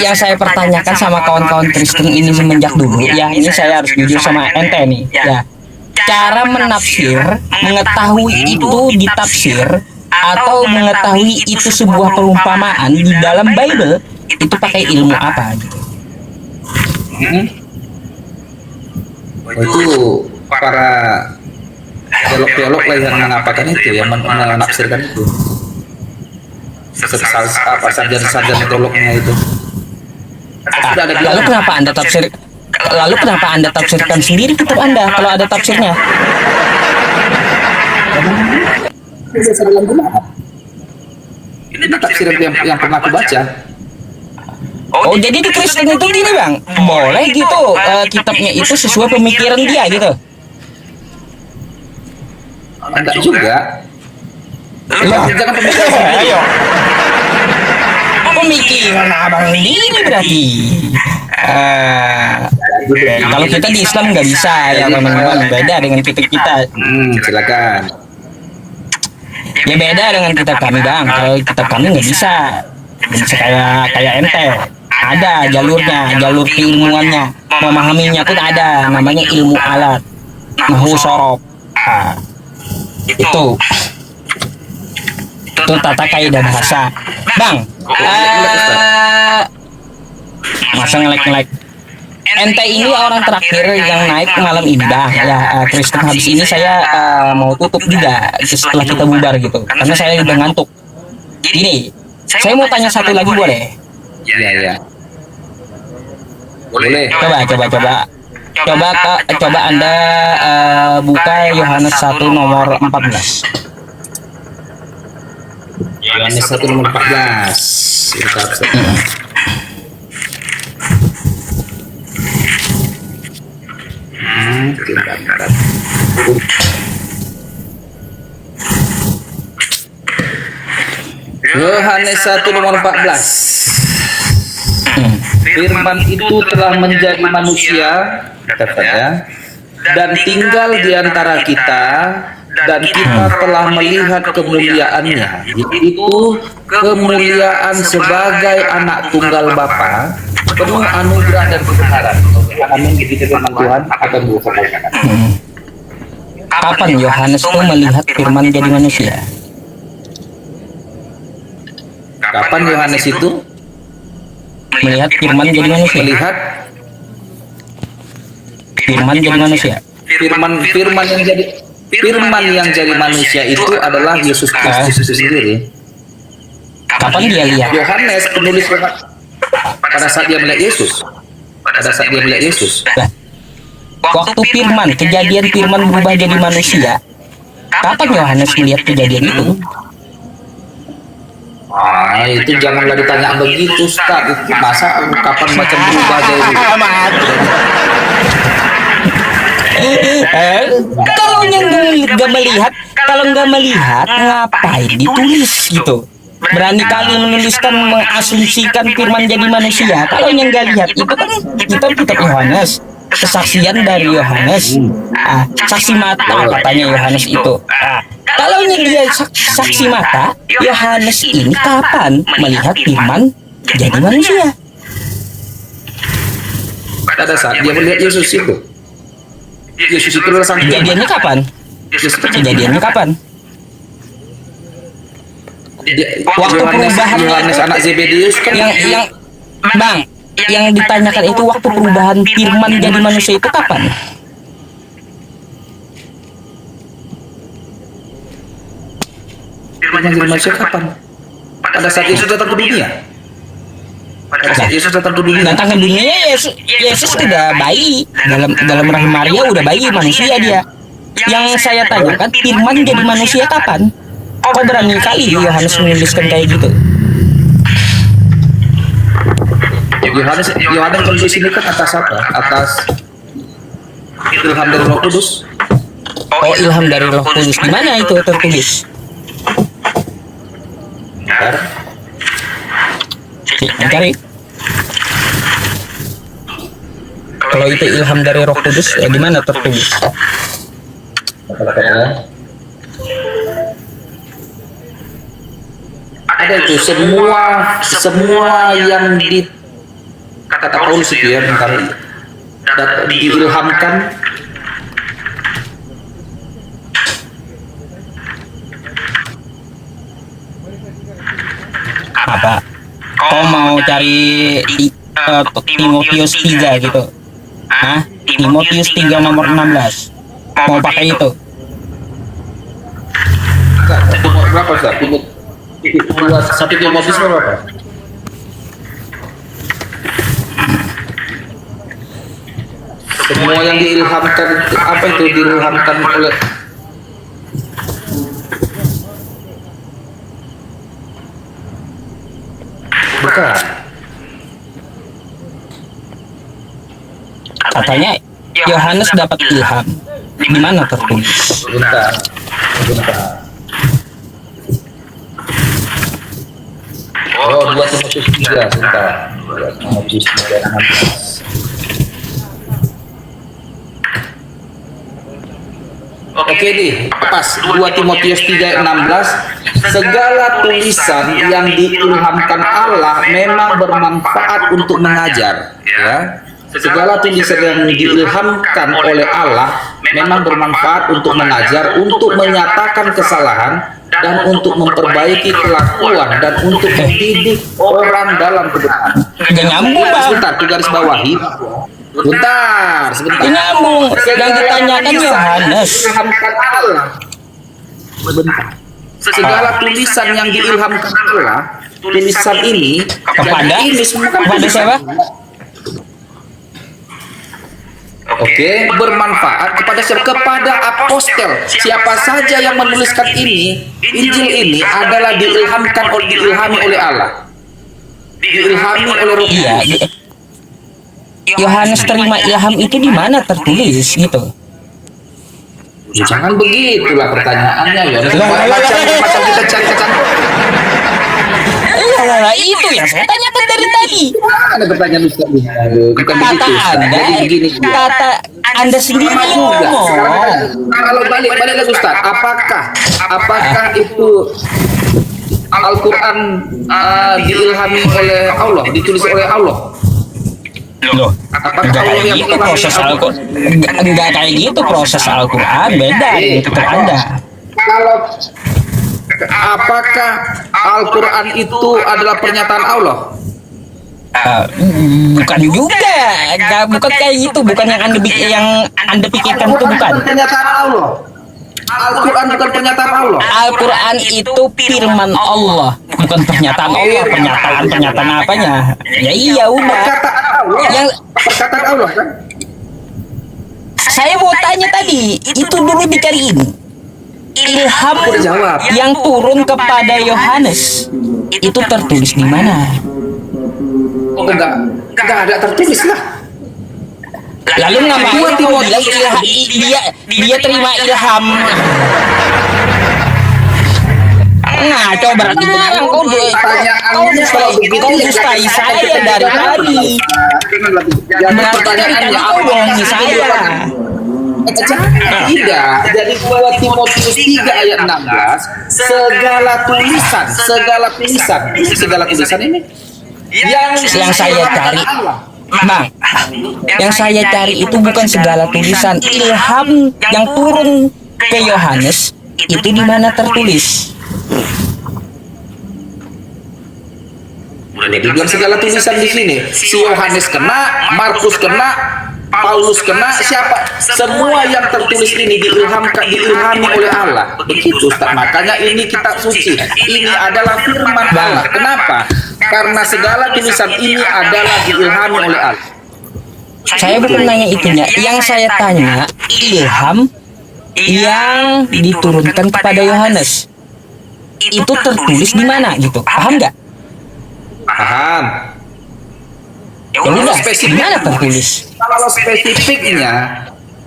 yang saya pertanyakan sama kawan-kawan Kristen ini semenjak dulu, ya ini saya harus jujur sama ente nih, ya. Cara menafsir, mengetahui itu ditafsir, atau mengetahui itu sebuah perumpamaan di dalam Bible, itu pakai ilmu apa gitu? Itu para teolog-teolog lah yang mengapakan itu, yang menafsirkan itu. Sarjana teolognya itu. Lalu kenapa anda tafsirkan sendiri kitab anda kalau ada tafsirnya? Ini tafsir yang pernah aku baca. Oh, jadi di Kristen itu gini bang, boleh gitu kitabnya itu sesuai pemikiran dia gitu? Enggak juga. Jangan pemikiran. Ayo. Pemikiran abang ini berarti. Kalau kita di Islam nggak bisa ya teman-teman, beda dengan kita. Silakan. Ya beda dengan kitab kami bang. Kalau kitab kami nggak bisa kayak ente. Ada jalurnya, jalur keilmuannya, memahaminya pun ada. Namanya ilmu alat, nahu sorok. Itu tata kaidah bahasa bang. Masa ngelek ente ini orang terakhir yang naik malam ini bang ya. Kristen habis ini saya mau tutup juga setelah kita bubar gitu karena saya udah ngantuk. Gini, saya mau tanya satu lagi boleh? Iya. Boleh. Coba Anda buka Yohanes 1 nomor 14. Yohanes 1 nomor 14. Yohanes 1 nomor 14. Firman itu telah menjadi manusia, katanya, dan tinggal di antara kita, dan kita telah melihat kemuliaannya, yaitu kemuliaan sebagai anak tunggal Bapa, penuh anugerah dan kebenaran. Amin. Gitu firman Tuhan akan diucapkan. Kapan Yohanes itu melihat firman jadi manusia? Kapan Yohanes itu melihat firman jadi manusia? Melihat firman jadi manusia. Firman yang jadi manusia itu adalah Yesus Kristus itu sendiri. Kapan dia lihat? Yohanes penulis pada saat dia melihat Yesus. Waktu firman, kejadian firman berubah jadi manusia, kapan Yohanes melihat kejadian itu? Itu janganlah ditanya begitu, Ustaz. Masa kapan macam berubah jadi? Kalau nggak melihat, ngapain ditulis gitu? Berani kali menuliskan, mengasumsikan firman jadi manusia. Kalau yang nggak lihat itu kan kitab Yohanes, kesaksian dari Yohanes, saksi mata katanya Yohanes itu. Kalau dia saksi mata, Yohanes ini kapan melihat firman jadi manusia? Pada saat dia melihat Yesus itu. Yesus itu adalah sang Kejadiannya kapan? Kejadiannya kapan? Waktu perubahan Yohanes anak Zebedius kan yang ditanyakan itu waktu perubahan firman jadi manusia itu kapan? Firman jadi manusia kapan? Pada saat Yesus datang ke dunia. Datang ke dunia Yesus udah bayi dalam rahim Maria, udah bayi manusia dia. Yang saya tanyakan firman jadi manusia kapan? Kok berani kali Yohanes menuliskan kayak gitu? Yohanes menulis ini kan atas apa? Atas ilham dari Roh Kudus. Oh, ilham dari Roh Kudus. Di mana itu tertulis? Cari. Kalau itu ilham dari Roh Kudus, di mana tertulis? Ada itu semua yang kata Paulus itu ya, bentar, diilhamkan Apa? Kau mau cari Timotius 3 gitu? Hah? Timotius 3 nomor 16. Mau pakai itu? umur berapa Ustaz? Umur satu Timotius berapa? Semua yang diilhamkan apa itu diilhamkan oleh bukan. Katanya Yohanes dapat ilham. Di mana tertulis? Bentar. Oh, 2 Timotius 3, sebentar. 2 Timotius 3, 16. Oke nih, pas 2 Timotius 3 ayat 16, segala tulisan yang diilhamkan Allah memang bermanfaat untuk mengajar, ya. Segala tulisan yang diilhamkan oleh Allah memang bermanfaat untuk mengajar, untuk menyatakan kesalahan, dan untuk memperbaiki kelakuan, dan untuk mendidik orang dalam kebenaran. Gak nyambung, Bang. Sebentar, tuh garis bawahi. Sebentar. Gak nyambung. Yang ditanyakan Yohanes. Diilhamkan Allah. Sebentar. Segala tulisan yang diilhamkan Allah, tulisan ini Kepada? ini semua kan Kepada tulisan. siapa? Oke, bermanfaat kepada siapa? Kepada apostel. Siapa saja yang menuliskan ini, Injil ini adalah diilhami oleh Allah. Diilhami oleh Roh Iya. Kudus. Yohanes terima ilham itu di mana tertulis gitu? Jangan begitulah pertanyaannya, Yohanes. Lah, lah, lah, lah. Macam kita cari kecantikan. Lah, itu yang saya tanyakan dari tadi. Ada pertanyaan Ustaz ini. Aduh, bukan Kata begitu, Ustaz. Anda, Jadi begini. kata Anda sendiri Sama juga. ngomong. Kalau balik lagi Ustaz, apakah itu Al-Quran diilhami oleh Allah, ditulis oleh Allah? Loh, Apakah enggak Allah kayak yang gitu mengalami proses Al-Quran? Al-Quran. Enggak kayak gitu proses Al-Quran, beda itu Anda. Kalau apakah Al-Quran itu adalah pernyataan Allah? Bukan juga, bukan kayak gitu, bukan yang anda pikirkan itu bukan. Pernyataan Allah. Al-Quran bukan pernyataan Allah. Al-Quran itu firman Allah, bukan pernyataan Allah. Pernyataan apanya? Ya iya udah. Perkataan Allah. Yang Perkataan Allah kan? saya mau tanya tadi, itu dulu dicariin ilham Aku udah jawab. yang turun kepada Yohanes itu tertulis di mana? Oh, enggak ada tertulis lah. Lalu ngapain kau bilang dia terima ilham? Nah, coba berarti beneran kau dustai saya dari tadi. Berarti dari tadi kau bohongi saya. Tidak. Jadi 2 Timotius 3 ayat 16, segala tulisan ini yang saya cari. Bang, yang saya cari itu bukan segala tulisan. Ilham yang turun ke Yohanes itu di mana tertulis? Udah dibilang segala tulisan di sini. Si Yohanes kena, Markus kena, Paulus kena, siapa? Semua yang tertulis ini diilhami oleh Allah. Begitu Ustaz. Makanya ini kitab suci. Ini adalah firman Allah. Kenapa? Karena segala tulisan ini adalah diilhami oleh Allah. Saya bukan nanya itunya. Yang saya tanya, ilham yang diturunkan kepada Yohanes itu tertulis di mana gitu? Paham nggak? Paham? Ya udah, di mana tertulis? Kalau spesifiknya,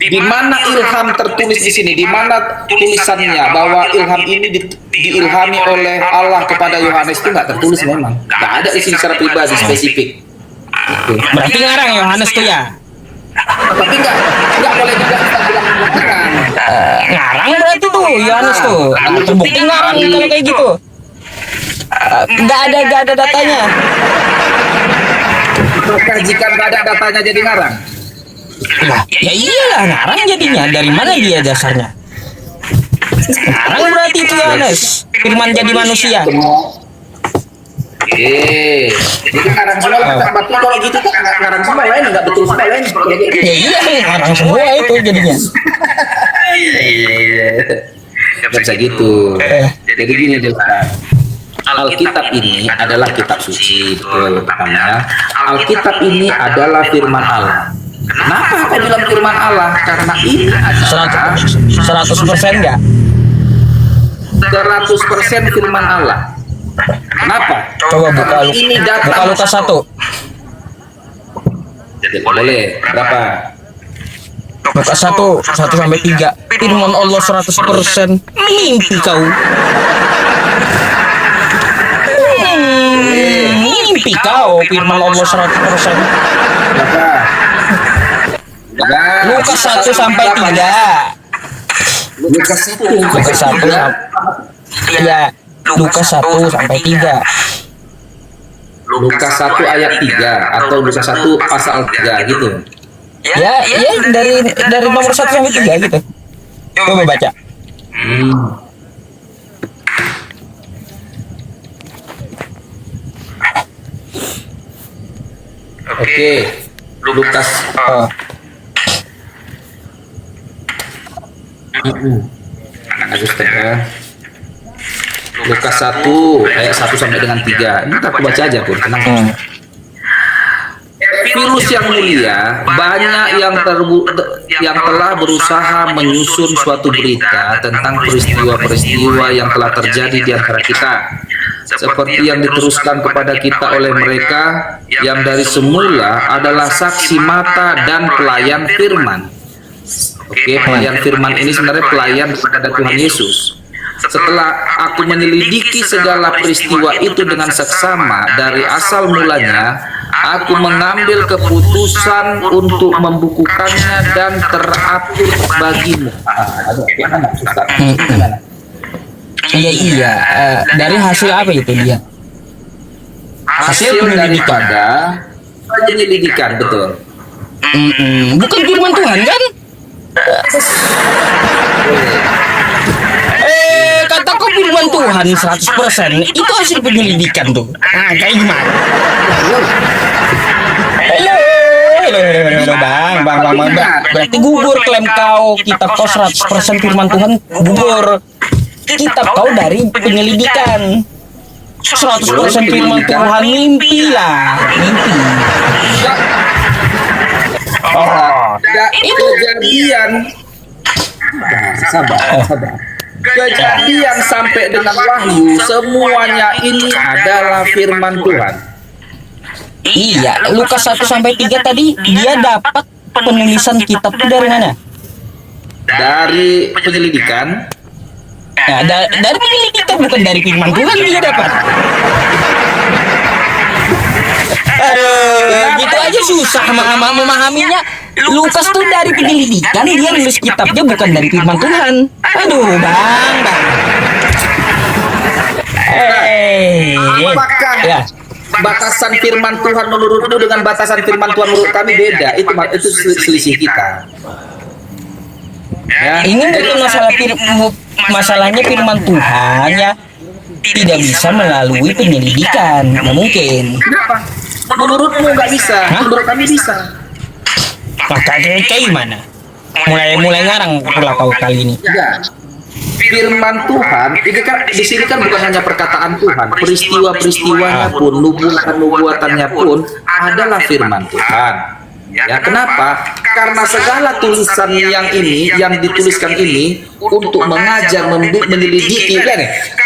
di mana ilham tertulis di sini? Di mana tulisannya bahwa ilham ini diilhami oleh Allah kepada Yohanes itu nggak tertulis memang. Nggak ada di sini secara pribadi spesifik. Gitu. Berarti ngarang Yohanes tuh ya? Tapi nggak boleh juga kita bilang ngarang. Ngarang berarti tuh Yohanes tuh. Terbukti ngarang kalau kayak gitu. Nggak ada datanya. Apakah jika nggak ada datanya jadi ngarang? Lah, ya iyalah ngarang jadinya. Dari mana dia dasarnya? Ngarang berarti itu Yohanes. Firman jadi manusia. Jadi ngarang semua lah. Tapi kalau gitu kan ngarang semua lain, nggak betul semua lain. Ya iya ngarang semua itu jadinya. Iya. Nggak bisa gitu. Jadi gini deh. Alkitab ini adalah kitab suci, betul pertama. Alkitab ini adalah firman Allah. Kenapa aku bilang firman Allah? Karena ini adalah 100% enggak? 100% firman Allah. Kenapa? Coba buka Ini datang buka Lukas 1. Boleh. Berapa? Lukas 1 sampai 3. Firman Allah 100%. Mimpi kau. Mimpi kau firman Allah 100%. Berapa? Lukas 1 sampai 3. Lukas 1. Lukas 1 ya, Lukas 1 sampai 3. Lukas 1 ayat 3 atau Lukas 1 pasal 3 gitu. Ya, dari nomor 1 sampai 3 gitu. Coba baca. Oke. Lukas. Oh, Agus tengah. Lukas 1 ayat 1 sampai dengan 3. Ini aku baca aja pun. Tenang. Virus yang mulia, banyak yang telah berusaha menyusun suatu berita tentang peristiwa-peristiwa yang telah terjadi di antara kita, seperti yang diteruskan kepada kita oleh mereka yang dari semula adalah saksi mata dan pelayan firman. Oke, pelayan firman ini sebenarnya pelayan kepada Tuhan Yesus. Setelah aku menyelidiki segala peristiwa itu dengan seksama dari asal mulanya, aku mengambil keputusan untuk membukukannya dan teratur bagimu. iya. Dari hasil apa itu dia? Hasil daripada penyelidikan, betul. Bukan firman Tuhan kan? Kataku firman Tuhan 100%. Itu hasil penyelidikan tuh. Nah, kayak gimana? Halo, bang. Berarti gugur klaim kau. Kitab kau 100% firman Tuhan gugur. Kitab kau dari penyelidikan. 100% firman Tuhan mimpi lah. Mimpi. Itu kejadian. Sabar. Kejadian sampai dengan Wahyu, semuanya ini adalah firman Tuhan. Iya, Lukas 1 sampai 3 tadi dia dapat penulisan kitab itu dari mana? Dari penyelidikan. Nah, dari penyelidikan bukan dari firman Tuhan dia dapat. Aduh, gitu aja susah memahaminya. Lukas tuh dari penyelidikan, dia nulis kitabnya bukan dari firman Tuhan. Aduh, bang. Apakah Ya. batasan firman Tuhan menurutmu dengan batasan firman Tuhan menurut kami beda? Itu selisih kita. Ya, Ini bukan masalahnya firman Tuhan ya tidak bisa melalui penyelidikan, nggak mungkin. Kenapa? Menurutmu nggak bisa? Hah? Menurut kami bisa. Maka kayak gimana? Mulai ngarang pula kau kali ini. Ya. Firman Tuhan, di sini kan bukan hanya perkataan Tuhan, peristiwa-peristiwanya pun, nubuatan-nubuatannya pun adalah firman Tuhan. Ya, kenapa? Karena segala tulisan yang dituliskan ini untuk mengajar, menyelidiki,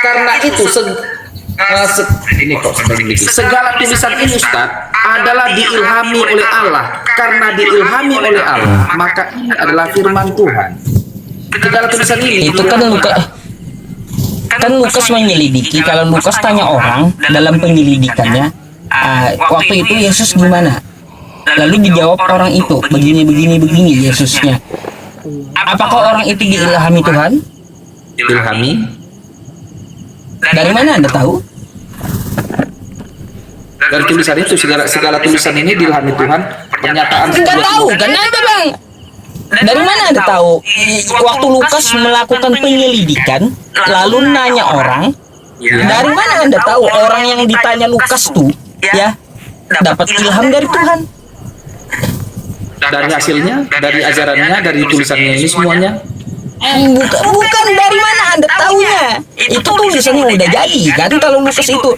karena itu segala tulisan ini, Ustaz, adalah diilhami oleh Allah. Karena diilhami oleh Allah, maka ini adalah firman Tuhan. Segala tulisan ini Itu kan Lukas menyelidiki. Kalau Lukas tanya orang dalam penyelidikannya, waktu itu Yesus gimana? Lalu dijawab orang itu begini Yesusnya. Apakah orang itu diilhami Tuhan? Ilhami. Dari mana Anda tahu? Dari tulisan itu, segala tulisan ini dilahami Tuhan, pernyataan Nggak tahu kan Anda, Bang? Dari mana Anda tahu? Waktu Lukas melakukan penyelidikan, lalu nanya orang, dari mana Anda tahu orang yang ditanya Lukas tuh, ya, dapat ilham dari Tuhan? dari hasilnya, dari ajarannya, dari tulisannya ini semuanya. Bukan dari mana Anda tahunya? Itu tulisannya udah jadi kan? Kalau Lukas itu,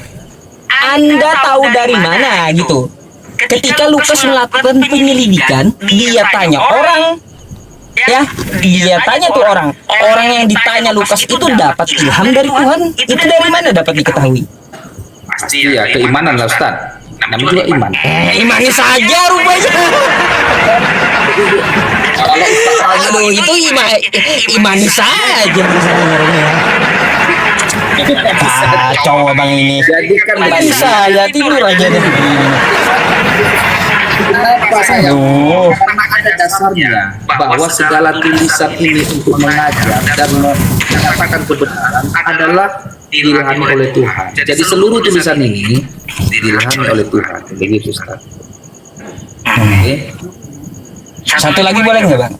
Anda tahu dari mana gitu? Ketika Lukas melakukan penyelidikan, dia tanya orang, ya, dia tanya tuh orang yang ditanya Lukas itu dapat ilham dari Tuhan. Itu dari mana dapat diketahui? Pasti ya keimanan lah Ustaz. Namanya juga iman. Imani saja rupanya. Aduh, itu imani saja sebenarnya. Kacau Bang ini. Jadi kan Imani saja, tidur aja deh. kenapa saya? Aduh. Karena ada dasarnya bahwa segala tulisan ini untuk mengajar dan menyatakan kebenaran adalah dilahami oleh Tuhan. Jadi seluruh tulisan ini dilahami oleh Tuhan. Begitu Ustaz. Oke. Satu lagi boleh nggak Bang?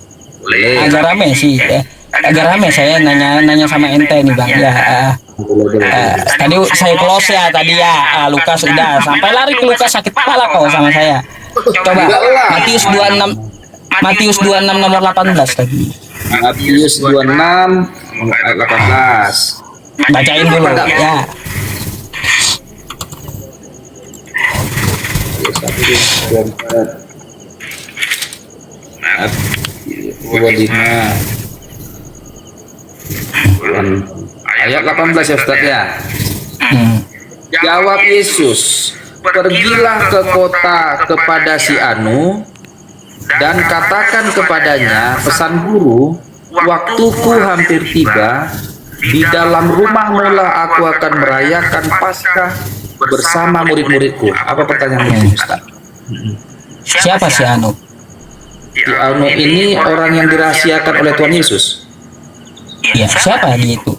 Boleh. Agak rame sih, ya. Agak rame saya nanya sama ente nih Bang. Ya, tadi saya close ya tadi ya. Lukas udah sampai lari ke Lukas, sakit kepala kok sama saya. Coba Matius 26 nomor 18 tadi. Matius 26 ayat 18. Bacain dulu ya. Ayat 18 ya Ustaz ya. Jawab Yesus, pergilah ke kota kepada si Anu dan katakan kepadanya, pesan guru, waktuku hampir tiba, di dalam rumahmu lah aku akan merayakan Paskah bersama murid-muridku. Apa pertanyaannya Ustaz? Siapa si Anu? Si Anu ini orang yang dirahasiakan oleh Tuhan Yesus. Ya, siapa dia itu?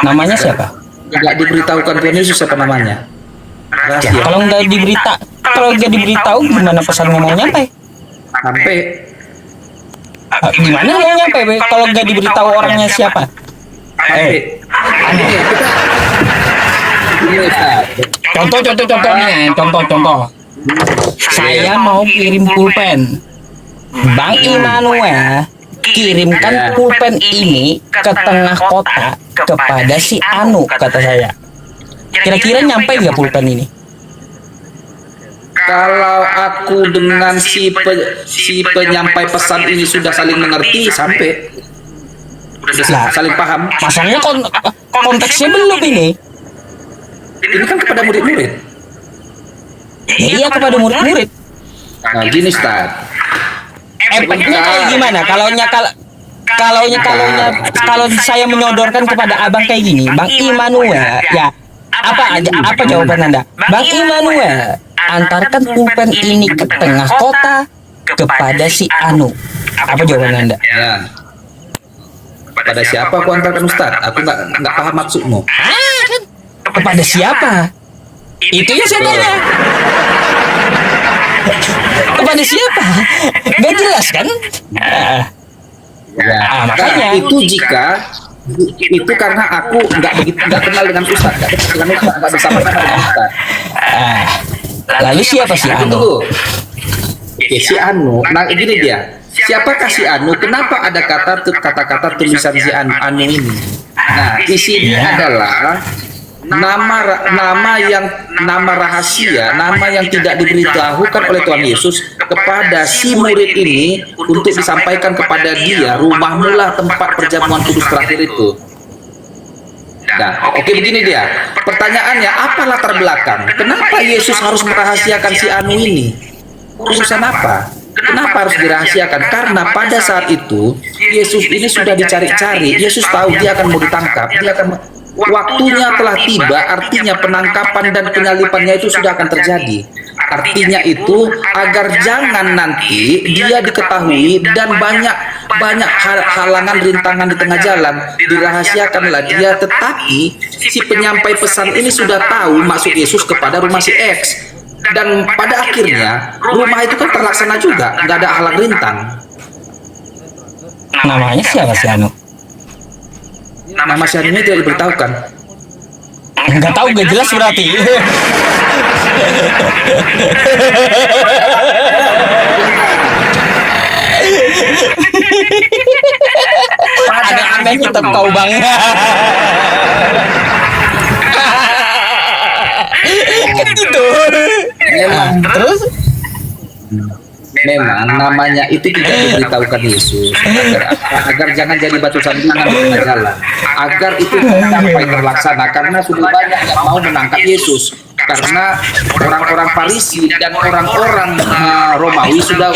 Namanya siapa? Tidak diberitahukan Tuhan Yesus siapa namanya. Ya, Rahasia. kalau nggak diberitahu gimana pesannya mau nyampe? Sampai Gimana mau nyampe Be? Kalau nggak diberitahu orangnya siapa? Ini Ustaz. Contoh. Saya mau kirim pulpen. Bang Immanuel kirimkan pulpen ini ke tengah kota kepada si Anu, kata saya. Kira-kira nyampe nggak pulpen ini? Kalau aku dengan si penyampai pesan ini sudah saling mengerti, sampai Lah, saling paham. masalahnya konteksnya belum ini. Ini kan kepada murid-murid. Iya, kepada murid-murid. Nah, gini Ustaz. Efeknya kayak gimana? Kalau saya menyodorkan kepada abang kayak gini, Bang Immanuel, ya apa jawaban Anda? Bang Immanuel, antarkan pulpen ini ke tengah kota kepada si Anu. Apa jawaban Anda? Ya. Pada siapa aku antarkan Ustaz? Aku nggak paham maksudmu. Kepada siapa? Itu yang saya tanya. Kepada siapa? Gak jelas kan? Makanya itu itu karena aku nggak kenal dengan Ustaz, nggak bersama dengan Ustaz. Lalu siapa si Anu? Tunggu. Oke, si Anu. Nah, gini dia. Siapakah si Anu? Kenapa ada kata-kata tulisan si Anu ini? Nah, di sini adalah nama rahasia, nama yang tidak diberitahukan oleh Tuhan Yesus kepada si murid ini untuk disampaikan kepada dia, rumahmu lah tempat perjamuan kudus terakhir itu. Nah, oke begini dia. Pertanyaannya, apa latar belakang? Kenapa Yesus harus merahasiakan si Anu ini? Urusan apa? Kenapa harus dirahasiakan? Karena pada saat itu Yesus ini sudah dicari-cari. Yesus tahu dia akan mau ditangkap. Waktunya telah tiba, artinya penangkapan dan penyalipannya itu sudah akan terjadi. Artinya itu agar jangan nanti dia diketahui dan banyak halangan rintangan di tengah jalan, dirahasiakanlah dia. Tetapi si penyampai pesan ini sudah tahu maksud Yesus kepada rumah si X. Dan pada akhirnya rumah itu kan terlaksana juga, nggak ada halang rintang. Namanya siapa si Anu? Nama si Anu ini tidak diberitahukan. Nggak tahu, nggak jelas berarti. Aneh-aneh tetap kau bang. Kan gitu. Terus Memang namanya itu tidak diberitahukan Yesus agar jangan jadi batu sandungan di tengah jalan, agar itu sampai terlaksana, karena sudah banyak yang mau menangkap Yesus, karena orang-orang Farisi dan orang-orang Romawi sudah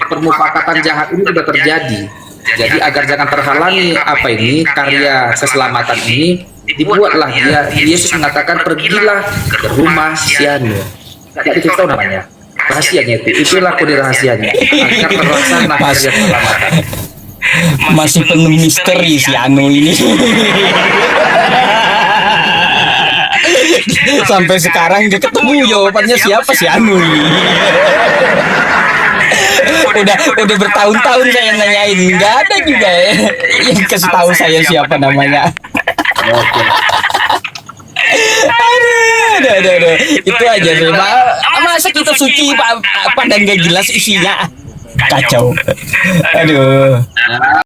permufakatan jahat ini sudah terjadi. Jadi agar jangan terhalangi apa ini karya keselamatan ini, dibuatlah Yesus mengatakan, pergilah ke rumah si Anu. Tidak dikasih tahu namanya. Rahasianya itulah kode rahasianya agar terlaksana karya keselamatan. masih penuh misteri si Anu ini. Sampai sekarang dia ketemu jawabannya siapa si Anu ini. Udah bertahun-tahun saya nanyain, nggak ada juga ya yang kasih tahu saya siapa namanya. Oke. Aduh. Itu aja sih, Pak. Masa kita suci Pak, dan gak jelas isinya. Kacau. Aduh.